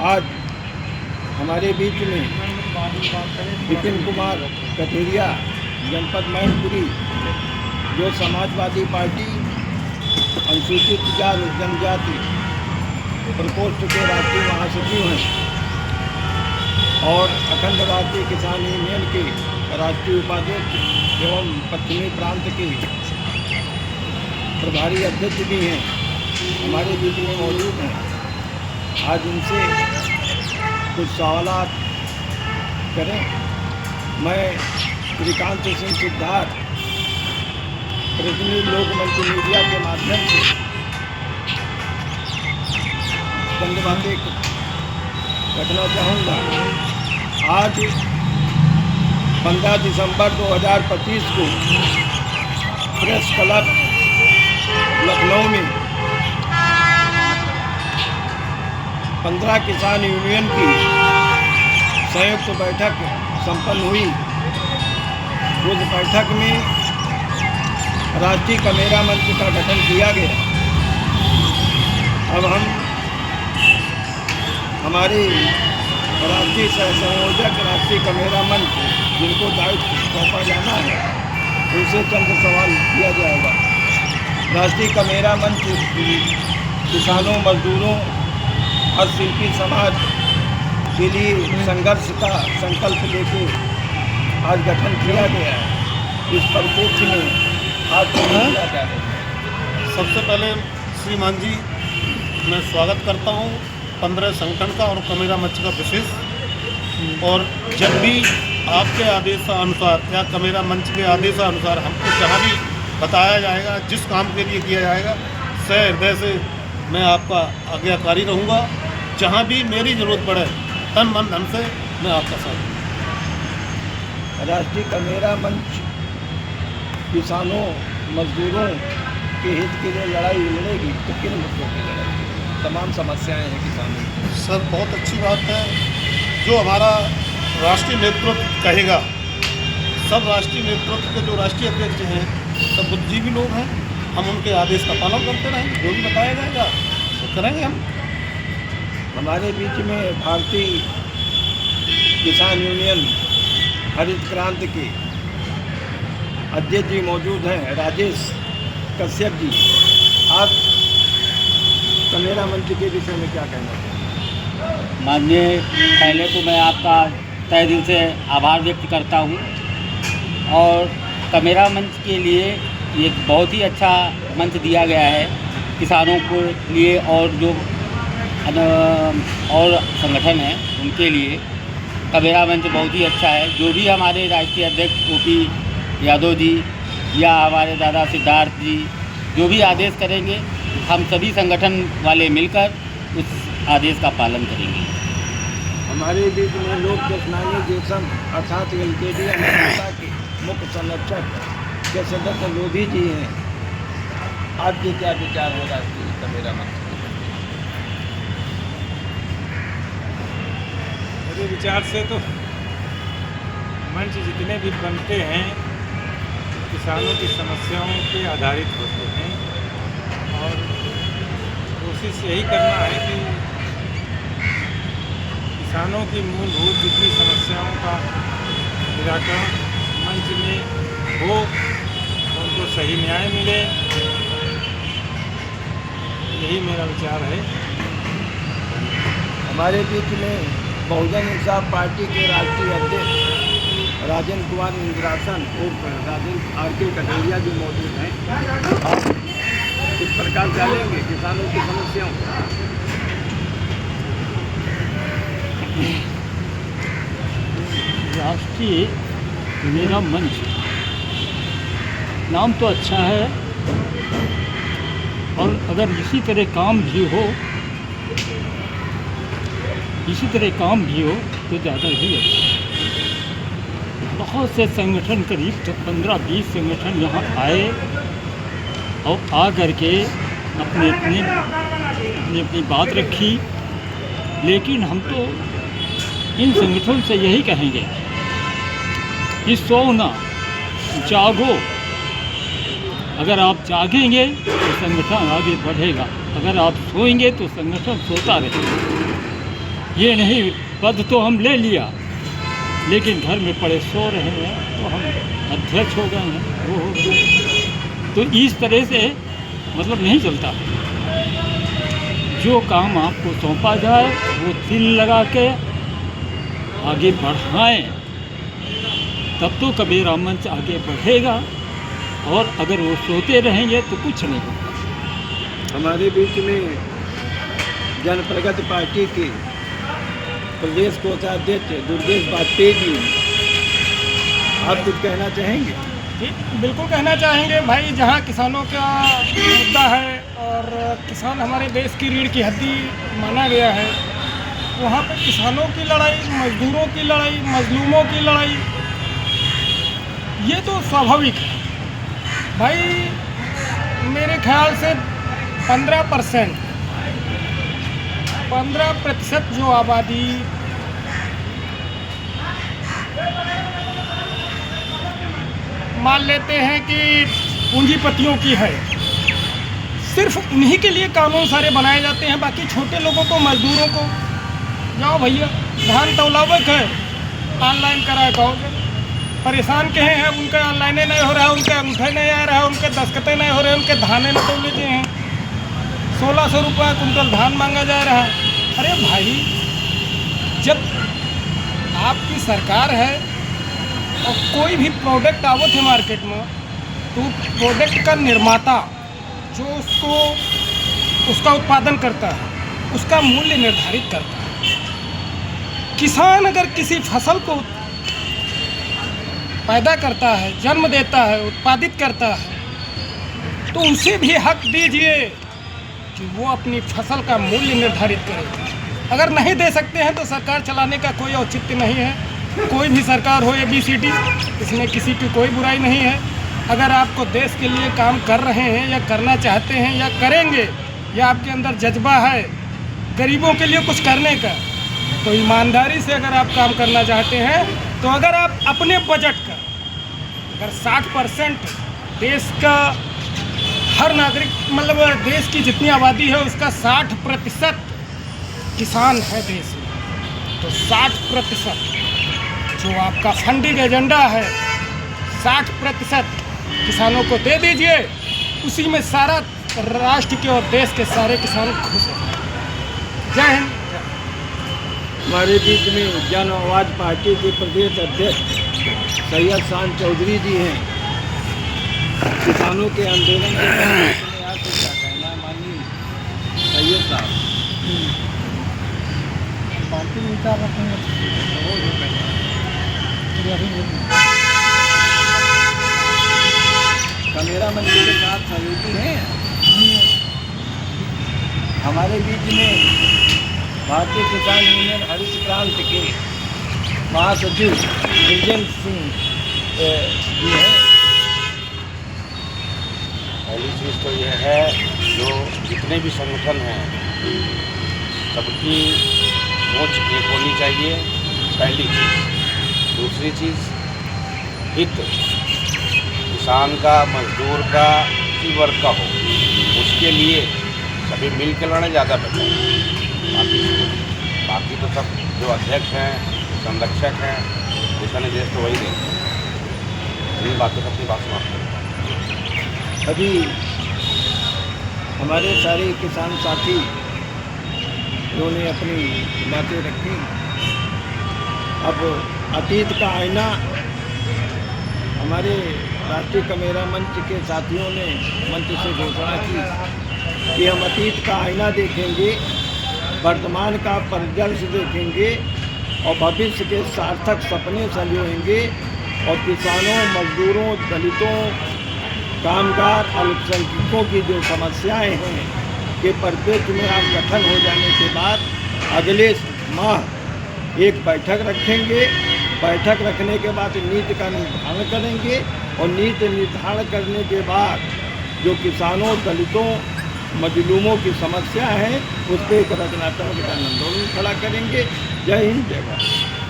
आज हमारे बीच में विपिन कुमार कथेरिया जनपद मैनपुरी जो समाजवादी पार्टी अनुसूचित जाति जनजाति प्रकोष्ठ के राष्ट्रीय महासचिव हैं और अखंड भारतीय किसान यूनियन के राष्ट्रीय उपाध्यक्ष एवं पश्चिमी प्रांत के प्रभारी अध्यक्ष भी हैं, हमारे बीच में मौजूद हैं। आज इनसे कुछ सवालात करें। मैं श्रीकांत सिंह सिद्धार्थ प्रतिनिधि लोकमंच मीडिया के माध्यम से चंद बातें रखना चाहूँगा। आज 15 दिसंबर 2025 को प्रेस क्लब लखनऊ में 15 किसान यूनियन की संयुक्त बैठक संपन्न हुई। उस बैठक में राष्ट्रीय कमेरा मंच का गठन किया गया। अब हमारे राष्ट्रीय सह संयोजक राष्ट्रीय कमेरा मंच जिनको दायित्व सौंपा जाना है उनसे चंद सवाल किया जाएगा। राष्ट्रीय कमेरा मंच किसानों, मजदूरों और शिल्पी समाज के लिए संघर्ष का संकल्प लेके आज गठन किया गया है। इस परिप्रेक्ष्य में आज क्या जा रहे हैं? सबसे पहले श्रीमान जी मैं स्वागत करता हूँ 15 संगठन का और कमेरा मंच का विशेष। और जब भी आपके आदेशानुसार या कमेरा मंच के आदेशानुसार हमको जहाँ भी बताया जाएगा, जिस काम के लिए किया जाएगा, सहृदय से मैं आपका आज्ञाकारी रहूँगा। जहाँ भी मेरी ज़रूरत पड़े तन मन धन से मैं आपका साथ दूँ। राष्ट्रीय कमेरा मंच किसानों, मजदूरों के हित के लिए लड़ाई लड़ेगी तो किन मुद्दों की लड़ाई? तमाम समस्याएं हैं किसानों की। सर बहुत अच्छी बात है। जो हमारा राष्ट्रीय नेतृत्व कहेगा, सब राष्ट्रीय नेतृत्व के जो राष्ट्रीय अध्यक्ष हैं सब बुद्धिजीवी लोग हैं। हम उनके आदेश का पालन करते रहेंगे, जो भी बताया जाएगा वो करेंगे हम। हमारे बीच में भारतीय किसान यूनियन हरित क्रांति के अध्यक्ष जी मौजूद हैं, राजेश कश्यप जी। आप कमेरा मंच के विषय में क्या कहना चाहेंगे? माननीय, पहले तो मैं आपका तहे दिल से आभार व्यक्त करता हूँ और कमेरा मंच के लिए एक बहुत ही अच्छा मंच दिया गया है किसानों के लिए और जो और संगठन हैं उनके लिए कमेरा मंच बहुत ही अच्छा है। जो भी हमारे राष्ट्रीय अध्यक्ष ओपी यादव जी या हमारे दादा सिद्धार्थ जी जो भी आदेश करेंगे, हम सभी संगठन वाले मिलकर उस आदेश का पालन करेंगे। हमारे बीच में लोक चेतनानी जेसम अर्थात LKD अमेरिका के मुख्य संरक्षक के सदस्य लोधी जी हैं। आपके क्या विचार है राष्ट्रीय कमेरा मंच? मेरे विचार से तो मंच जितने भी बनते हैं किसानों की समस्याओं पे आधारित होते हैं और कोशिश यही करना है कि किसानों की मूलभूत जितनी समस्याओं का निराकरण मंच में हो, उनको सही न्याय मिले, यही मेरा विचार है। हमारे बीच में बहुजन इंसाफ पार्टी के राष्ट्रीय अध्यक्ष राजेंद्र कुमार इंद्रासन उर्फ राजेंद्र RK कथेरिया जी मौजूद हैं। आप किस प्रकार जानेंगे किसानों की समस्याओं को? राष्ट्रीय कमेरा मंच नाम तो अच्छा है और अगर इसी तरह काम भी हो तो ज़्यादा ही अच्छा। बहुत से संगठन, करीब 15-20 संगठन यहाँ आए और आ करके अपनी बात रखी। लेकिन हम तो इन संगठनों से यही कहेंगे कि सो ना, जागो। अगर आप जागेंगे तो संगठन आगे बढ़ेगा, अगर आप सोएंगे तो संगठन सोता रहेगा। ये नहीं पद तो हम ले लिया, लेकिन घर में पड़े सो रहे हैं तो हम अध्यक्ष हो गए हैं, वो हो गए। तो इस तरह से मतलब नहीं चलता। जो काम आपको सौंपा जाए वो दिल लगा के आगे बढ़ाएं, तब तो कबीरा मंच आगे बढ़ेगा। और अगर वो सोते रहेंगे तो कुछ नहीं होगा। हमारे बीच में जन प्रगति पार्टी के प्रदेश कोषाध्यक्ष दुर्गेश वाजपेयी जी, आप कुछ कहना चाहेंगे? जी बिल्कुल कहना चाहेंगे भाई। जहाँ किसानों का मुद्दा है और किसान हमारे देश की रीढ़ की हड्डी माना गया है, वहाँ पे किसानों की लड़ाई, मजदूरों की लड़ाई, मजलूमों की लड़ाई, ये तो स्वाभाविक है भाई। मेरे ख्याल से 15% जो आबादी मान लेते हैं कि पूंजीपतियों की है, सिर्फ उन्हीं के लिए कानून सारे बनाए जाते हैं। बाकी छोटे लोगों को, मजदूरों को, जाओ भैया धान तौलावक है, ऑनलाइन कराए कहोगे। परेशान कहे हैं, उनका ऑनलाइने नहीं हो रहा है, उनके अंगूठे नहीं आ रहा है, उनके दस्खतें नहीं हो रहे हैं, उनके धाने नहीं तौले गए हैं। 1600 रुपये कुंटल धान मांगा जा रहा है। अरे भाई, जब आपकी सरकार है और कोई भी प्रोडक्ट आवत है मार्केट में, तो प्रोडक्ट का निर्माता जो उसका उत्पादन करता है, उसका मूल्य निर्धारित करता है। किसान अगर किसी फसल को पैदा करता है, जन्म देता है, उत्पादित करता है, तो उसे भी हक दीजिए कि वो अपनी फसल का मूल्य निर्धारित करे। अगर नहीं दे सकते हैं तो सरकार चलाने का कोई औचित्य नहीं है। कोई भी सरकार हो, ABCD, इसमें किसी की कोई बुराई नहीं है। अगर आपको देश के लिए काम कर रहे हैं या करना चाहते हैं या करेंगे, या आपके अंदर जज्बा है गरीबों के लिए कुछ करने का, तो ईमानदारी से अगर आप काम करना चाहते हैं, तो अगर आप अपने बजट का अगर 60% देश का हर नागरिक, मतलब देश की जितनी आबादी है उसका 60% किसान है देश में, तो 60% जो आपका फंडिंग एजेंडा है 60% किसानों को दे दीजिए। उसी में सारा राष्ट्र के और देश के सारे किसान खुश हैं। जय हिंद। हमारे बीच में जन आवाज़ पार्टी के प्रदेश अध्यक्ष सैयद शान चौधरी जी हैं। किसानों के आंदोलन के बारे में आपको क्या कहना है माननीय सैयद साहब? पार्टी विचार कमेरा मंत्री के साथ सहयोगी हैं। हमारे बीच में भारतीय किसान यूनियन हरित क्रांति के महासचिव निर्जन सिंह जी हैं। पहली चीज़ तो यह है, जो जितने भी संगठन हैं सबकी सोच एक होनी चाहिए, पहली चीज़। दूसरी चीज़, हित किसान का, मजदूर का, किसी वर्ग का हो, उसके लिए सभी मिल के लड़े ज़्यादा बेहतर है। बाकी तो सब जो अध्यक्ष हैं, संरक्षक हैं, दिशा निर्देश तो वही देंगे। इन बातों से अपनी बात समाप्त करें। अभी हमारे सारे किसान साथी उन्होंने अपनी बातें रखी। अब अतीत का आईना हमारे राष्ट्रीय कमेरा मंच के साथियों ने मंच से घोषणा की कि हम अतीत का आईना देखेंगे, वर्तमान का परिदृश्य देखेंगे और भविष्य के सार्थक सपने संजोएंगे। और किसानों, मजदूरों, दलितों, कामगार, अल्पसंख्यकों की जो समस्याएं हैं के परिप्रेक्ष्य में आप गठन हो जाने के बाद अगले माह एक बैठक रखेंगे। बैठक रखने के बाद नीति का निर्धारण करेंगे और नीति निर्धारण करने के बाद जो किसानों, दलितों, मजलूमों की समस्या है उस पर एक रचनात्मक आंदोलन खड़ा करेंगे। जय हिंद, जय भारत।